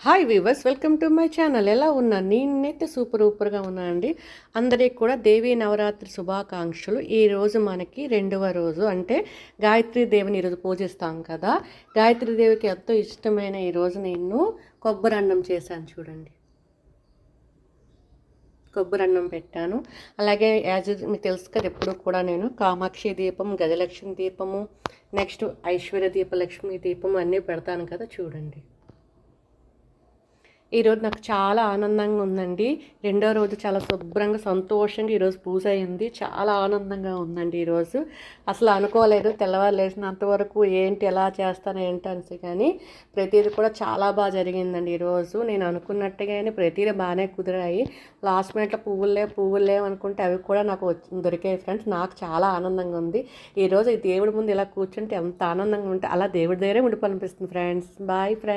Hi weavers, welcome to my channel. ఎలా ఉన్నాను? నేనైతే సూపర్గా ఉన్నాను అండి. అందరికీ కూడా దేవీ నవరాత్రి శుభాకాంక్షలు. ఈరోజు మనకి 2వ రోజు, అంటే గాయత్రీ దేవిని ఈరోజు పూజిస్తాం కదా. గాయత్రీ దేవికి ఎంతో ఇష్టమైన ఈరోజు నేను కొబ్బరి అన్నం చేశాను చూడండి. కొబ్బరి అన్నం పెట్టాను. అలాగే మీకు తెలుసు కదా, ఎప్పుడు కూడా నేను కామాక్షి దీపం, గజలక్ష్మి దీపము, నెక్స్ట్ ఐశ్వర్య దీప లక్ష్మి దీపం అన్నీ పెడతాను కదా చూడండి. ఈరోజు నాకు చాలా ఆనందంగా ఉందండి. 2వ రోజు చాలా శుభ్రంగా సంతోషంగా ఈరోజు పూజ అయింది. చాలా ఆనందంగా ఉందండి ఈరోజు. అసలు అనుకోలేదు, తెల్లవారు లేచినంత వరకు ఏంటి ఎలా చేస్తాను ఏంటనేసి, కానీ ప్రతిదీ కూడా చాలా బాగా జరిగిందండి ఈరోజు. నేను అనుకున్నట్టుగానే ప్రతిదీ బాగానే కుదిరాయి. లాస్ట్ మినిట్లో పువ్వులు లేవు అనుకుంటే అవి కూడా నాకు దొరికాయి ఫ్రెండ్స్. నాకు చాలా ఆనందంగా ఉంది ఈరోజు. ఈ దేవుడి ముందు ఇలా కూర్చుంటే ఎంత ఆనందంగా ఉంటే అలా దేవుడి దగ్గరే ఉండిపోవాలనిపిస్తుంది ఫ్రెండ్స్. Bye friends.